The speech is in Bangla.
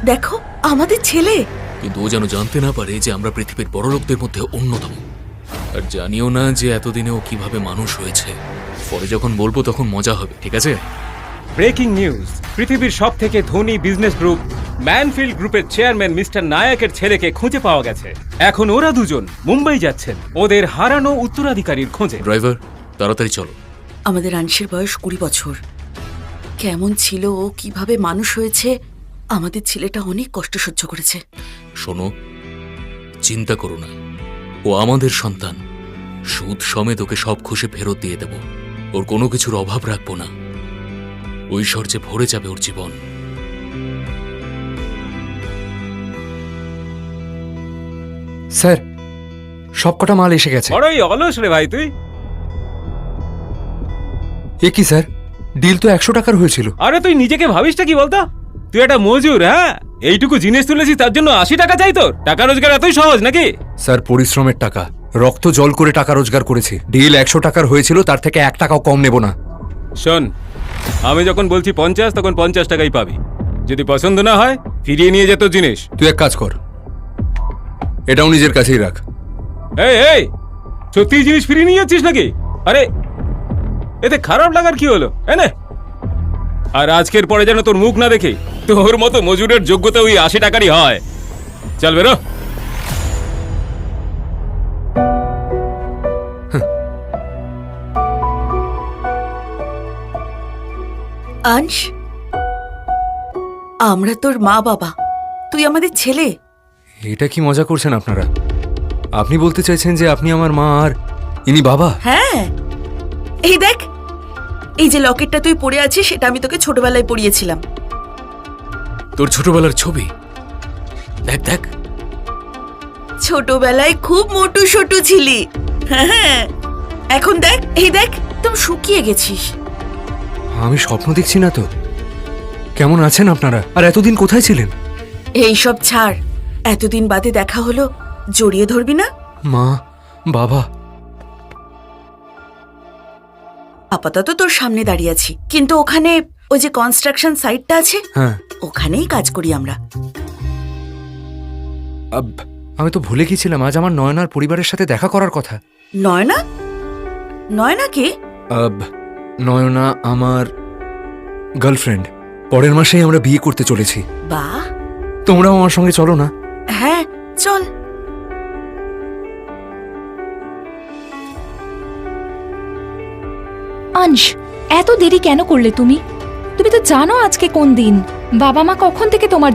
দেখো আমাদের ছেলে। কিন্তু ও যেন জানতে না পারে যে আমরা পৃথিবীর বড় লোকদের মধ্যে অন্যতম। আর জানিও না যে এতদিনে ও কিভাবে মানুষ হয়েছে। পরে যখন বলবো তখন মজা হবে, ঠিক আছে? ব্রেকিং নিউজ, পৃথিবীর সবথেকে ধনী বিজনেস গ্রুপ ম্যানফিল্ড গ্রুপের চেয়ারম্যান মিস্টার নায়কের ছেলেকে খুঁজে পাওয়া গেছে। এখন ওরা দুজন মুম্বাই যাচ্ছেন ওদের হারানো উত্তরাধিকারীর খোঁজে। ড্রাইভার, তাড়াতাড়ি চলো। আমাদের আংশের বয়স 20 বছর। কেমন ছিল ও, কিভাবে মানুষ হয়েছে, আমাদের ছেলেটা অনেক কষ্ট সহ্য করেছে। শোনো, চিন্তা করো না, ও আমাদের সন্তান। সুদ সমেত ওকে সব খুশি ফেরত দিয়ে দেব। ওর কোনো কিছুর অভাব রাখবো না। ঐশ্বর্যে ভরে যাবে ওর জীবন। স্যার, সবকটা মাল এসে গেছে। বড়ই অলস রে ভাই তুই। এ কি স্যার, ডিল তো 100 টাকার হয়েছিল। আরে তুই নিজেকে ভাবিসটা কি বলতো? তুই একটা মজুর, হ্যাঁ? এইটুকু জিনিস তুলেছিস তার জন্য 80 টাকা চাই তোর? টাকা রোজগার এতই সহজ নাকি? স্যার, পরিশ্রমের টাকা, রক্ত জল করে টাকা রোজগার করেছি। ডিল 100 টাকার হয়েছিল, তার থেকে 1 টাকাও কম নেব না। শোন, আমি যখন বলছি 50 তখন 50 টাকাই পাবি। যদি পছন্দ না হয় ফিরিয়ে নিয়ে যেত জিনিস। তুই এক কাজ কর, এটাও নিজের কাছেই রাখ। এই এই, সত্যি জিনিস ফিরিয়ে নিয়ে যাচ্ছিস নাকি? আরে এতে খারাপ লাগার কি হলো? এনে। আর আজকের পরে যেন তোর মুখ না দেখে। তোর মতো মজুরের যোগ্যতা ওই 80 টাকারই হয়। চল বেরো। আংশ, আমরা তোর মা বাবা, তুই আমাদের ছেলে। এটা কি মজা করছেন আপনারা? আপনি বলতে চাইছেন যে আপনি আমার মা আর ইনি বাবা? হ্যাঁ, এই দেখ, এই যে লকেটটা তুই পরে আছিস সেটা আমি তোকে ছোটবেলায় পরিয়েছিলাম। তোর ছোটবেলার ছবি দেখ দেখ। ছোটবেলায় খুব মোটু সোটু ছিলি। হ্যাঁ, এখন দেখ, এই দেখ, একদম শুকিয়ে গেছিস। আমি স্বপ্ন দেখছি না তো? কেমন আছেন আপনারা? আর এতদিন কোথায় ছিলেন? এই সব ছাড়, এতদিন বাদে দেখা হলো, জড়িয়ে ধরবি না? মা, বাবা। আপাতত তোর সামনে দাঁড়িয়ে আছি, কিন্তু ওখানে ওই যে কনস্ট্রাকশন সাইটটা আছে, হ্যাঁ, ওখানেই কাজ করি আমরা। আমি তো ভুলে গিয়েছিলাম, আজ আমার নয়নার পরিবারের সাথে দেখা করার কথা। নয়না? নয়না কে? নয়না আমার গার্লফ্রেন্ড। পরের মাসেই আমরা বিয়ে করতে চলেছি। বাহ, তোমরাও আমার সঙ্গে চলো না? হ্যাঁ চল। আংশ, এত দেরি কেন করলে তুমি? তুমি তো জানো আজকে কোন দিন। বাবা মা কখন থেকে তোমার